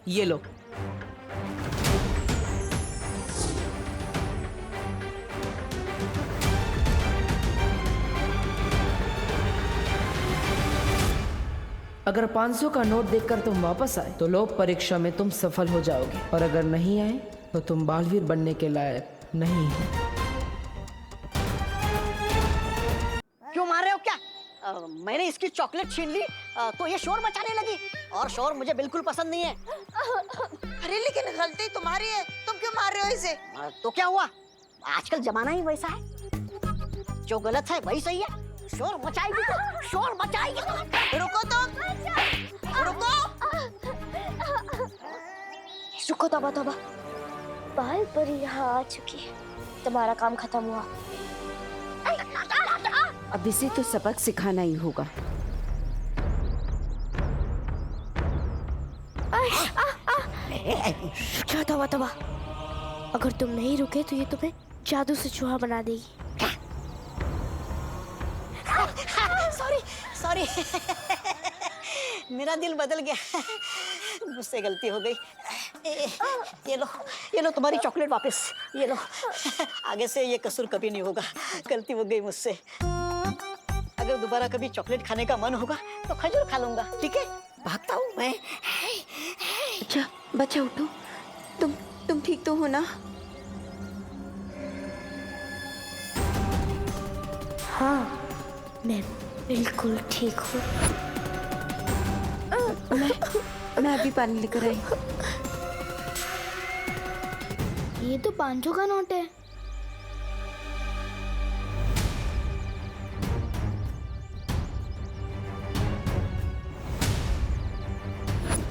ये लो। अगर 500 का नोट देखकर तुम वापस आए तो लोक परीक्षा में तुम सफल हो जाओगे, और अगर नहीं आए तो तुम बालवीर बनने के लायक नहीं हो। क्यों मार रहे हो क्या? मैंने इसकी चॉकलेट छीन ली तो ये शोर मचाने लगी, और शोर मुझे बिल्कुल पसंद नहीं है। अरे लेकिन गलती तुम्हारी है, तुम क्यों मार रहे हो इसे? तो क्या हुआ, आजकल जमाना ही वैसा है, जो गलत है वही सही है। शोर मचाएगी तो शोर मचाएगी। रुको तुम, रुको। रुको, तौबा तौबा, बाल परी यहाँ आ चुकी है, तुम्हारा काम खत्म हुआ। अब इसे तो सबक सिखाना ही होगा। तौबा तौबा, अगर तुम नहीं रुके तो ये तुम्हें जादू से चूहा बना देगी। सॉरी सॉरी मेरा दिल बदल गया, मुझसे गलती हो गई। ये लो तुम्हारी चॉकलेट वापस, ये लो। आगे से ये कसूर कभी नहीं होगा, गलती हो गई मुझसे। अगर दोबारा कभी चॉकलेट खाने का मन होगा तो खजूर खा लूंगा, ठीक है? भागता हूँ मैं। अच्छा बच्चा उठो, तुम ठीक तो हो ना? हाँ, मैं बिल्कुल ठीक हूँ। मैं अभी पानी लेकर आई। ये तो 500 का नोट है।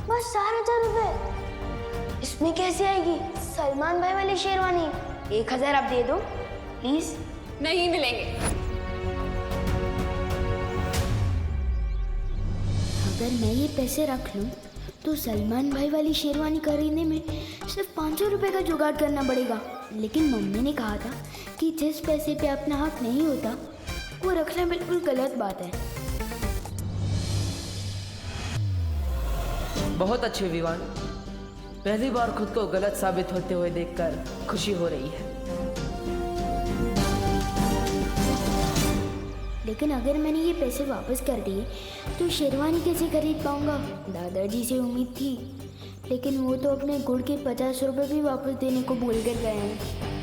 बस 4,000 रुपए, इसमें कैसे आएगी? सलमान भाई वाली शेरवानी। 1,000 आप दे दो प्लीज। नहीं मिलेंगे। अगर मैं ये पैसे रख लूं तो सलमान भाई वाली शेरवानी खरीदने में सिर्फ 500 रुपए का जुगाड़ करना पड़ेगा। लेकिन मम्मी ने कहा था कि जिस पैसे पे अपना हक नहीं होता वो रखना बिल्कुल गलत बात है। बहुत अच्छे विवान, पहली बार खुद को गलत साबित होते हुए देखकर खुशी हो रही है। लेकिन अगर मैंने ये पैसे वापस कर दिए तो शेरवानी कैसे खरीद पाऊंगा? दादाजी से उम्मीद थी, लेकिन वो तो अपने गुड़ के 50 रुपए भी वापस देने को भूल कर गए हैं।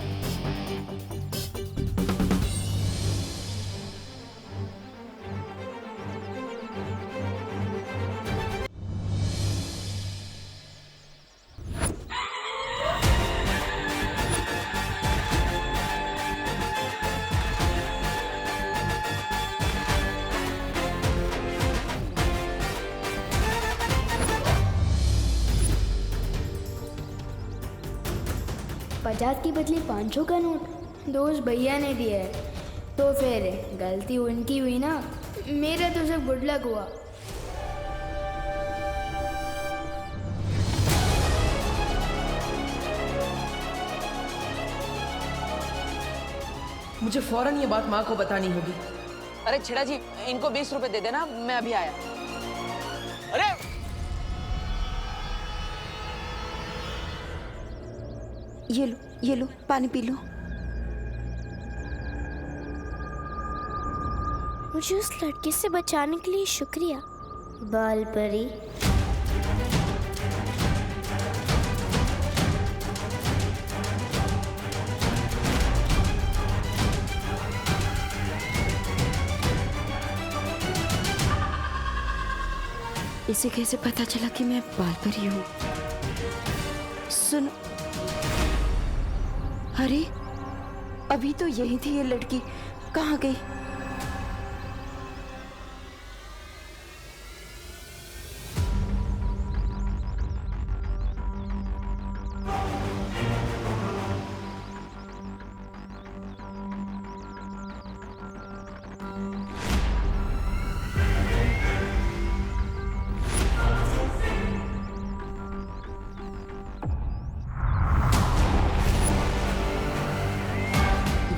पचास की बदले 500 का नोट दोस्त भैया ने दिया है, तो फिर गलती उनकी हुई ना, मेरा तो सब गुड लक हुआ। मुझे फौरन ये बात माँ को बतानी होगी। अरे छेड़ा जी, इनको 20 रुपए दे देना, मैं अभी आया। अरे ये लो पानी पी लो। मुझे उस लड़के से बचाने के लिए शुक्रिया बाल परी। इसे कैसे पता चला कि मैं बाल परी हूँ? सुन, अरे अभी तो यही थी ये लड़की, कहाँ गई?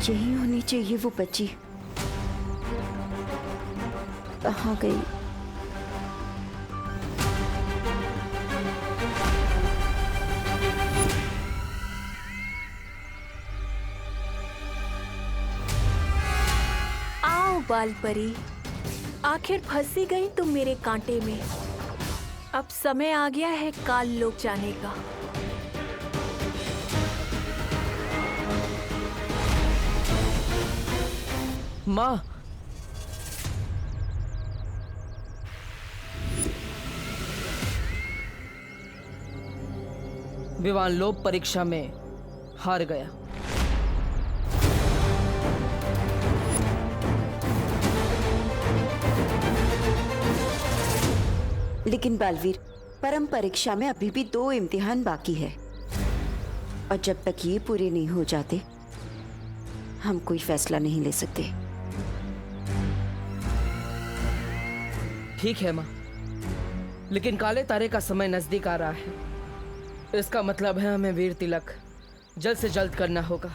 यही होनी चाहिए वो बच्ची, कहाँ गई? बाल परी, आखिर फंसी गई तुम मेरे कांटे में। अब समय आ गया है काल लोक जाने का। माँ, विवान लोक परीक्षा में हार गया। लेकिन बालवीर, परम परीक्षा में अभी भी 2 इम्तिहान बाकी है और जब तक ये पूरे नहीं हो जाते हम कोई फैसला नहीं ले सकते। ठीक है माँ, लेकिन काले तारे का समय नजदीक आ रहा है। इसका मतलब है हमें वीर तिलक जल्द से जल्द करना होगा।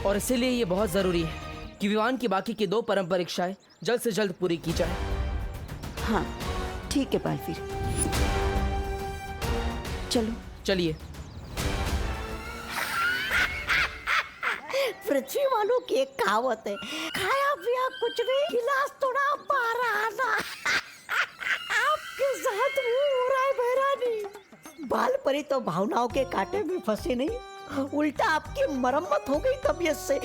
और इसीलिए ये बहुत जरूरी है कि विवान की बाकी की 2 परम परीक्षाएं जल्द से जल्द पूरी की जाए। हाँ ठीक है बालवीर, चलो चलिए। पृथ्वी वालों की एक कहावत है, खाया पिया कुछ भी, गिलास थोड़ा बारा आना। आपके साथ वो हो रहा है बहरानी। बाल परी तो भावनाओं के कांटे में फंसे नहीं, उल्टा आपकी मरम्मत हो गई तबीयत से।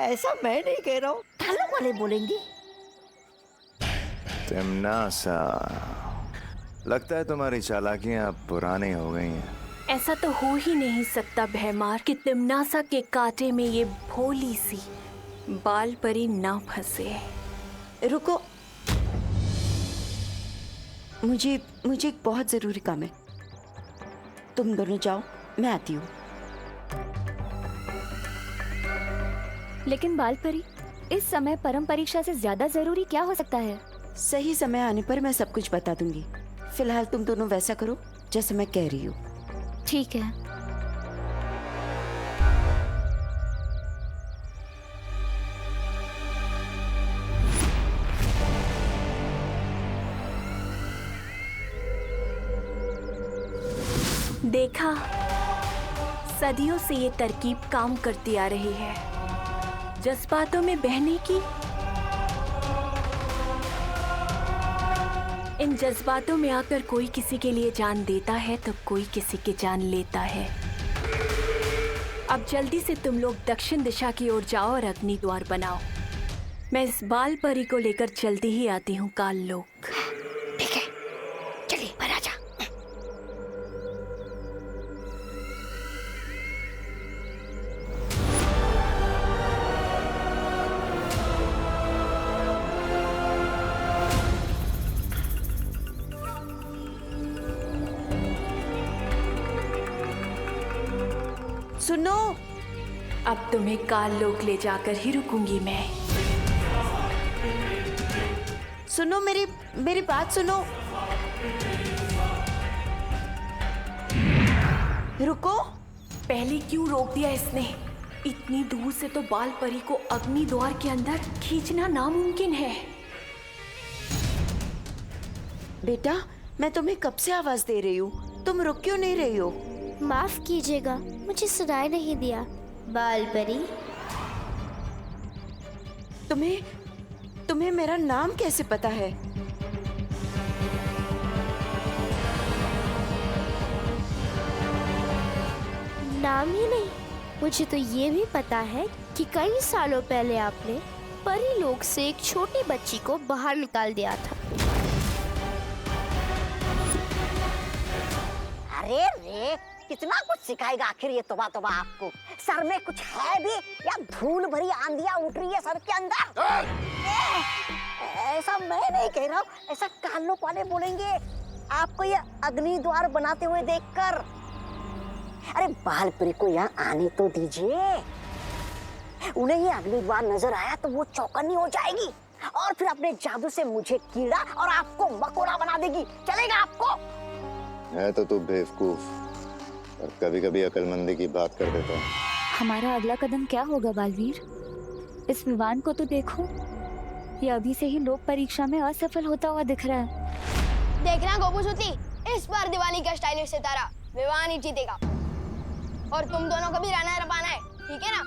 ऐसा मैं नहीं कह रहा हूँ, थालों वाले बोलेंगे। तिमनासा, लगता है तुम्हारी चालाकियां अब पुरानी हो गई हैं। ऐसा तो हो ही नहीं सकता भैमार कि तिमनासा के कांटे में ये भोली सी बाल परी ना फंसे। रुको, मुझे एक बहुत जरूरी काम है। तुम दोनों जाओ, मैं आती हूँ। लेकिन बाल परी, इस समय परम परीक्षा से ज्यादा जरूरी क्या हो सकता है? सही समय आने पर मैं सब कुछ बता दूंगी। फिलहाल तुम दोनों वैसा करो जैसे मैं कह रही हूँ। ठीक है। देखा, सदियों से ये तरकीब काम करती आ रही है, जज्बातों में बहने की। इन जज्बातों में आकर कोई किसी के लिए जान देता है तो कोई किसी की जान लेता है। अब जल्दी से तुम लोग दक्षिण दिशा की ओर जाओ और अग्नि द्वार बनाओ। मैं इस बाल परी को लेकर जल्दी ही आती हूँ काल लोक। ठीक है, चलिए पर आजा। सुनो, अब तुम्हें काल लोक ले जाकर ही रुकूंगी मैं। सुनो, मेरी बात सुनो। रुको। पहले क्यों रोक दिया इसने? इतनी दूर से तो बाल परी को अग्नि द्वार के अंदर खींचना नामुमकिन है। बेटा, मैं तुम्हें कब से आवाज दे रही हूँ, तुम रुक क्यों नहीं रही हो? माफ कीजिएगा, मुझे सुनाई नहीं दिया। बाल परी, तुम्हें मेरा नाम कैसे पता है? नाम ही नहीं, मुझे तो ये भी पता है कि कई सालों पहले आपने परी लोक से एक छोटी बच्ची को बाहर निकाल दिया था। अरे रे, कितना कुछ सिखाएगा आखिर ये तोबा तोबा आपको। सर में कुछ है भी या धूल भरी आंधियां उठ रही है सर के अंदर? ऐसा मैं नहीं कह रहा हूँ, ऐसा कान लोक वाले बोलेंगे आपको ये अग्नि द्वार बनाते हुए देखकर। अरे बाल परी को यहाँ आने तो दीजिए, उन्हें ये अग्नि द्वार नजर आया तो वो चौकन्नी हो जाएगी और फिर अपने जादू से मुझे कीड़ा और आपको मकोड़ा बना देगी। चलेगा आपको? है तो तू बेवकूफ और कभी कभी अकलमंदी की बात कर देता है। हमारा अगला कदम क्या होगा बालवीर? इस विवान को तो देखो, ये अभी से ही लोक परीक्षा में असफल होता हुआ दिख रहा है। देखना गोबूसुती, इस बार दिवाली का स्टाइलिश सितारा विवान ही जीतेगा और तुम दोनों को भी रनर पाना है, ठीक है ना?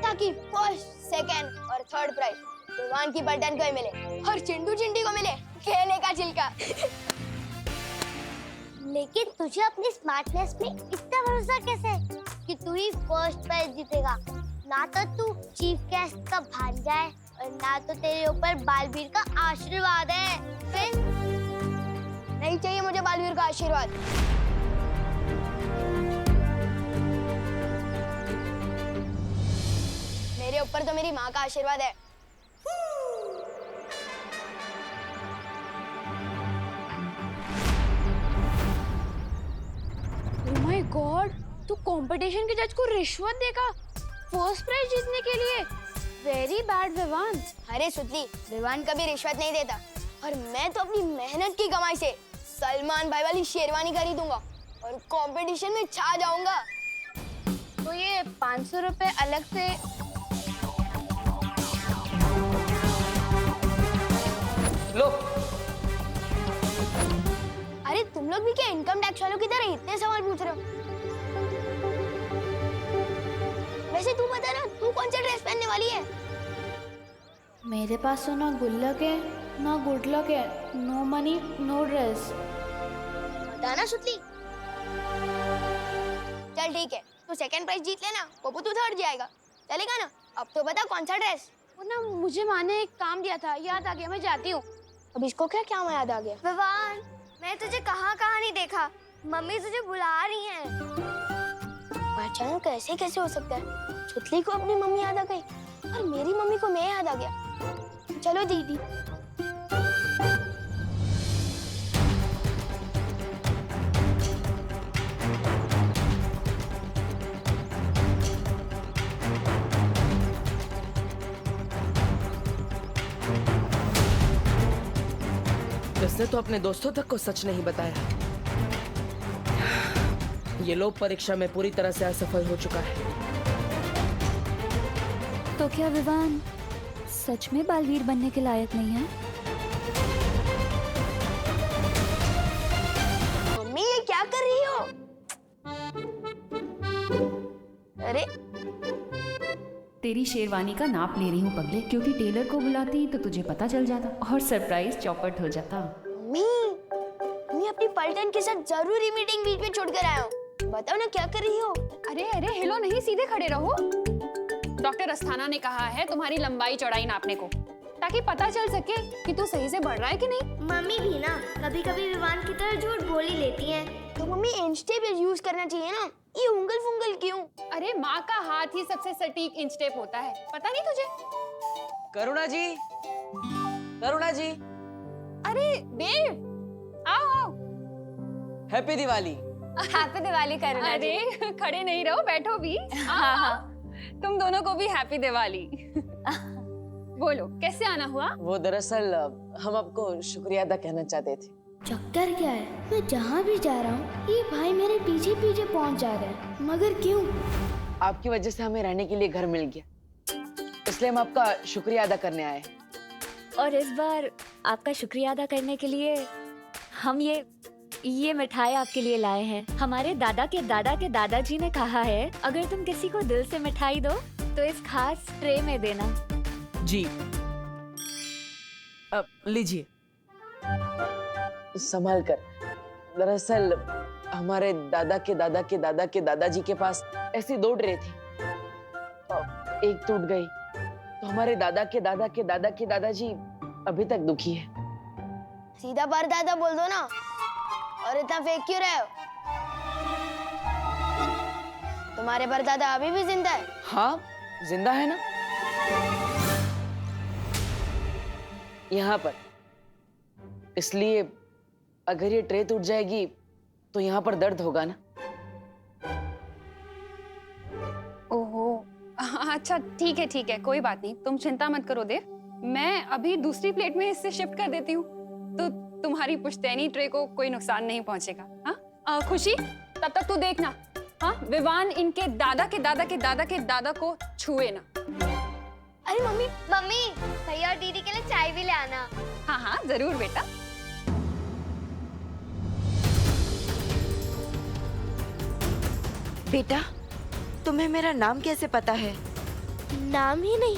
ताकि फर्स्ट, सेकंड और थर्ड प्राइज विवान की बटन को ही मिले और चिंटू चिंटी को मिले केले का छिलका। लेकिन तुझे अपनी स्मार्टनेस पे इतना भरोसा कैसे है कि तू ही फर्स्ट प्राइज जीतेगा? ना तो तू चीफ गेस्ट का भांजा है और ना तो तेरे ऊपर बालवीर का आशीर्वाद है। फिर नहीं चाहिए मुझे बालवीर का आशीर्वाद। मेरे ऊपर तो मेरी माँ का आशीर्वाद है। ओह माय गॉड, तू कंपटीशन के जज को रिश्वत देगा फर्स्ट प्राइज जीतने के लिए? Very bad Vivaan. अरे सुतली, विवान कभी रिश्वत नहीं देता और मैं तो अपनी मेहनत की कमाई से सलमान भाई वाली शेरवानी खरीदूंगा और कंपटीशन में छा जाऊंगा। तो ये 500 रुपए अलग से लो। अरे तुम लोग भी क्या इनकम टैक्स वालों की तरह इतने सवाल पूछ रहे हो? वैसे तू बता ना, तू कौन सा ड्रेस पहनने वाली है? मेरे पास तो ना गुल्लक है ना गुड लक है, नो मनी नो ड्रेस। बता ना सुतली। चल ठीक है, तू सेकंड प्राइज जीत लेना, पप्पू तू थर्ड जाएगा, चलेगा ना? अब तो बता कौन सा ड्रेस? वो ना मुझे माँ ने एक काम दिया था, याद आ गया, मैं जाती हूँ। अब इसको क्या क्या याद आ गया? विवान, मैं तुझे कहाँ नहीं देखा। मम्मी तुझे बुला रही हैं। पहचान कैसे कैसे हो सकता है? सुतली को अपनी मम्मी याद आ गई और मेरी मम्मी को मैं याद आ गया। चलो दीदी। इसने तो अपने दोस्तों तक को सच नहीं बताया। ये लोग परीक्षा में पूरी तरह से असफल हो चुका है। तो क्या विवान सच में बालवीर बनने के लायक नहीं है? मम्मी ये क्या कर रही हो? अरे तेरी शेरवानी का नाप ले रही हूँ पगले, क्योंकि टेलर को बुलाती तो तुझे पता चल जाता और सरप्राइज चौपट हो जाता। मम्मी अपनी पलटन के साथ जरूरी मीटिंग बीच में छोड़कर आया हूँ। बताओ ना क्या कर रही हो? अरे अरे हिलो नहीं, सीधे खड़े रहो। डॉक्टर अस्थाना ने कहा है तुम्हारी लंबाई चौड़ाई नापने को, ताकि पता चल सके कि तू सही से बढ़ रहा है कि नहीं। मम्मी भी ना कभी कभी विवान की तरह झूठ बोल ही लेती हैं। तो मम्मी इंच टेप यूज करना चाहिए ना, ये उंगल फुंगल क्यों? अरे माँ का हाथ ही सबसे सटीक इंच टेप होता है, पता नहीं तुझे? करुणा जी, करुणा जी। अरे देव, आओ आओ। हैप्पी दिवाली। हैप्पी दिवाली करुणा जी। अरे खड़े नहीं रहो, बैठो भी। हाँ हाँ, तुम दोनों को भी हैप्पी दिवाली। बोलो कैसे आना हुआ? वो दरअसल हम आपको शुक्रिया अदा कहना चाहते थे। चक्कर क्या है, मैं जहाँ भी जा रहा हूँ ये भाई मेरे पीछे पीछे पहुँच जा रहे हैं, मगर क्यों? आपकी वजह से हमें रहने के लिए घर मिल गया, इसलिए हम आपका शुक्रिया अदा करने आए। और इस बार आपका शुक्रिया अदा करने के लिए हम ये मिठाई आपके लिए लाए हैं। हमारे दादा के दादाजी ने कहा है अगर तुम किसी को दिल से मिठाई दो तो इस खास ट्रे में देना। जी अब लीजिए। संभाल कर। दरअसल हमारे दादा के दादाजी के पास ऐसी 2 ट्रे थी, एक टूट गई तो हमारे दादा के दादाजी अभी तक दुखी है। सीधा पर दादा बोल दो ना, और इतना फेंक क्यों रहे हो? तुम्हारे परदादा अभी भी जिंदा है? हाँ जिंदा है ना, यहाँ पर। इसलिए अगर ये ट्रे टूट जाएगी तो यहाँ पर दर्द होगा ना। ओहो, अच्छा ठीक है, कोई बात नहीं, तुम चिंता मत करो देव, मैं अभी दूसरी प्लेट में इससे शिफ्ट कर देती हूँ, तो तुम्हारी पुश्तैनी ट्रे को कोई नुकसान नहीं पहुंचेगा। हाँ खुशी, तब तक तू देखना, हाँ विवान इनके दादा के दादा को छुए ना। अरे मम्मी भैया और दीदी के लिए चाय भी ले आना। हाँ जरूर बेटा। बेटा, तुम्हें मेरा नाम कैसे पता है? नाम ही नहीं,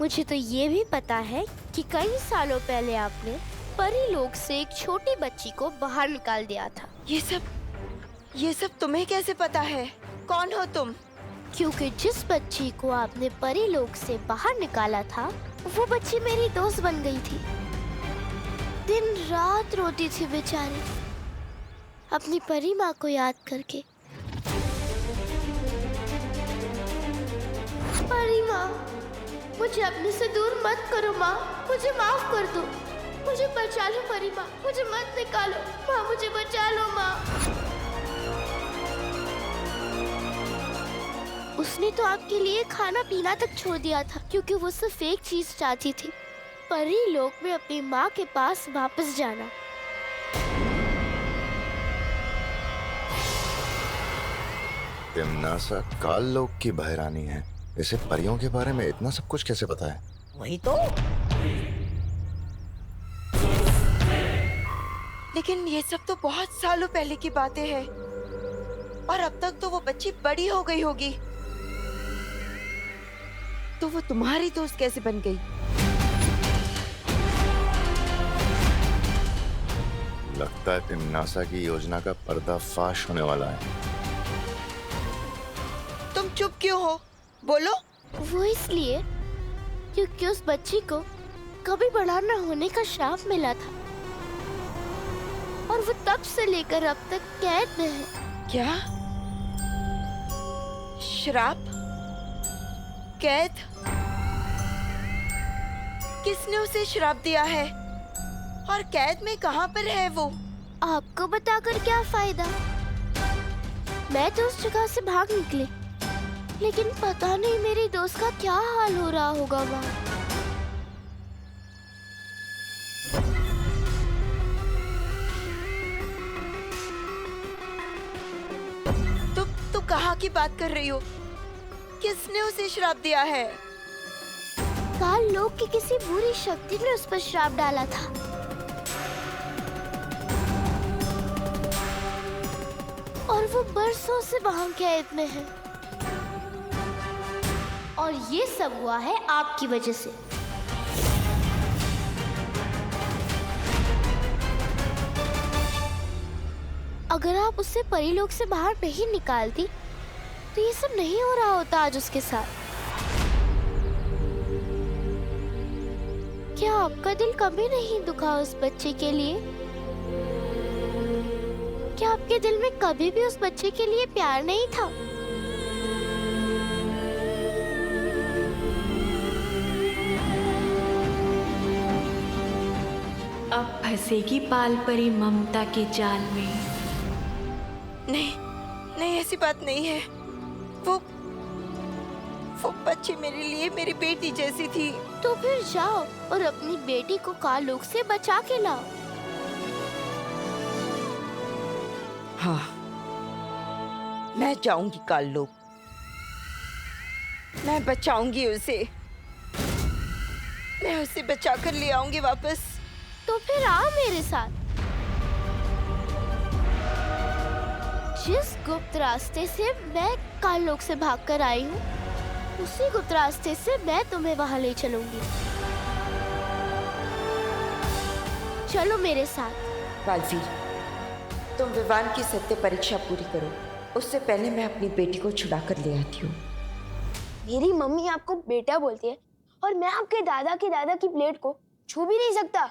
मुझे तो ये भी पता है कि कई सालों पहले आपने परीलोक से एक छोटी बच्ची को बाहर निकाल दिया था। ये सब तुम्हें कैसे पता है? कौन हो तुम? क्योंकि जिस बच्ची को आपने परीलोक से बाहर निकाला था, वो बच्ची मेरी दोस्त बन गई थी। दिन रात रोती थी बेचारी, अपनी परी माँ को याद करके। परी माँ, मुझे अपने से दूर मत करो माँ, मुझे माफ कर दो, मुझे बचा लो परी माँ, मुझे मत निकालो माँ, मुझे बचा लो माँ। उसने तो आपके लिए खाना पीना तक छोड़ दिया था, क्योंकि वो सिर्फ एक चीज चाहती थी, परी लोक में अपनी माँ के पास वापस जाना। तिम्नासा काल लोक की बहरानी है, इसे परियों के बारे में इतना सब कुछ कैसे पता है? वही तो। लेकिन ये सब तो बहुत सालों पहले की बातें हैं, और अब तक तो वो बच्ची बड़ी हो गई होगी। तो वो तुम्हारी दोस्त कैसे बन गई? लगता है तिम्नासा की योजना का पर्दाफाश होने वाला है। तुम चुप क्यों हो? बोलो। वो इसलिए क्योंकि उस बच्ची को कभी बड़ा न होने का श्राप मिला था, और वो तब से लेकर अब तक कैद में है। क्या? श्राप? कैद? किसने उसे श्राप दिया है? और कैद में कहाँ पर है वो? आपको बताकर क्या फायदा? मैं तो उस जगह से भाग निकली, लेकिन पता नहीं मेरी दोस्त का क्या हाल हो रहा होगा वहाँ। तुम कहाँ की बात कर रही हो? किसने उसे श्राप दिया है? काल लोक की किसी बुरी शक्ति ने उस पर श्राप डाला था। और वो बरसों से वहाँ कैद में है, और ये सब हुआ है आपकी वजह से। अगर आप उससे परीलोक से बाहर नहीं निकालती, तो ये सब नहीं हो रहा होता आज उसके साथ। क्या आपका दिल कभी नहीं दुखा उस बच्चे के लिए? क्या आपके दिल में कभी भी उस बच्चे के लिए प्यार नहीं था? अब फंसेगी पाल परी ममता के जाल में। नहीं, नहीं, ऐसी बात नहीं है। वो बच्ची मेरे लिए मेरी बेटी जैसी थी। तो फिर जाओ और अपनी बेटी को काल लोक से बचा के लाओ। हाँ, मैं जाऊंगी काल लोक, मैं बचाऊंगी उसे, मैं उसे बचाकर ले आऊंगी वापस। तो फिर आओ मेरे साथ। जिस गुप्त रास्ते से मैं काल लोक से भागकर आई हूँ, उसी गुप्त रास्ते से मैं तुम्हें वहाँ ले चलूंगी। चलो मेरे साथ। बालवीर, तुम विवान की सत्य परीक्षा पूरी करो, उससे पहले मैं अपनी बेटी को छुड़ा कर ले आती हूँ। मेरी मम्मी आपको बेटा बोलती है, और मैं आपके दादा के दादा की प्लेट को छू भी नहीं सकता।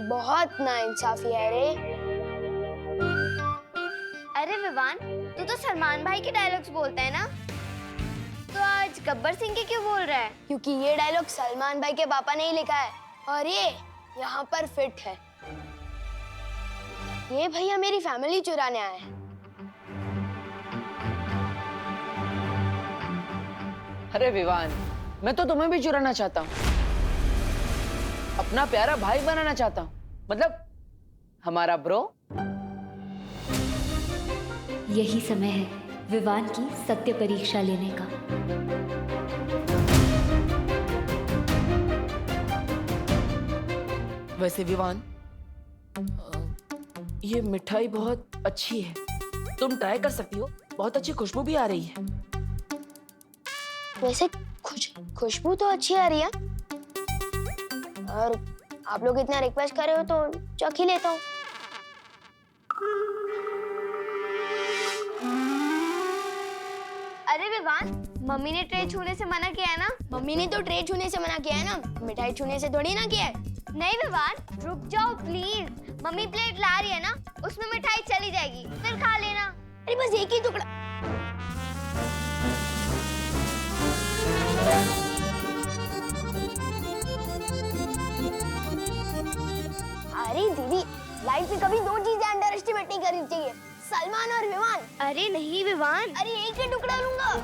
बहुत नाइंसाफी है रे। अरे विवान, तू तो सलमान भाई के डायलॉग्स बोलता है ना, तो आज गब्बर सिंह के क्यों बोल रहा है? क्योंकि ये डायलॉग सलमान भाई के पापा ने ही लिखा है, और ये यहाँ पर फिट है। ये भैया मेरी फैमिली चुराने आए हैं। अरे विवान, मैं तो तुम्हें भी चुराना चाहता हूँ, अपना प्यारा भाई बनाना चाहता हूँ, मतलब हमारा ब्रो। यही समय है विवान की सत्य परीक्षा लेने का। वैसे विवान, ये मिठाई बहुत अच्छी है, तुम ट्राई कर सकती हो, बहुत अच्छी खुशबू भी आ रही है। वैसे खुशबू तो अच्छी आ रही है, और आप लोग इतना रिक्वेस्ट कर रहे हो तो चख ही लेता हूँ। अरे विवान, मम्मी ने ट्रे छूने से मना किया है ना? मम्मी ने तो ट्रे छूने से मना किया है ना, मिठाई छूने से थोड़ी ना किया है। नहीं विवान, रुक जाओ प्लीज। मम्मी प्लेट ला रही है ना, उसमें मिठाई चली जाएगी, फिर खा लेना। अरे बस एक ही टुकड़ा। अरे दीदी, लाइफ में कभी दो चीजें अंडर एस्टिमेट नहीं करनी चाहिए, सलमान और विवान। अरे नहीं विवान, अरे एक ही टुकड़ा लूंगा।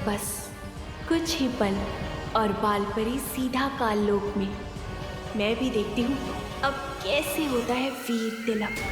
बस कुछ ही पल और बालपरी सीधा काल लोक में। मैं भी देखती हूँ अब कैसे होता है वीर तिलक।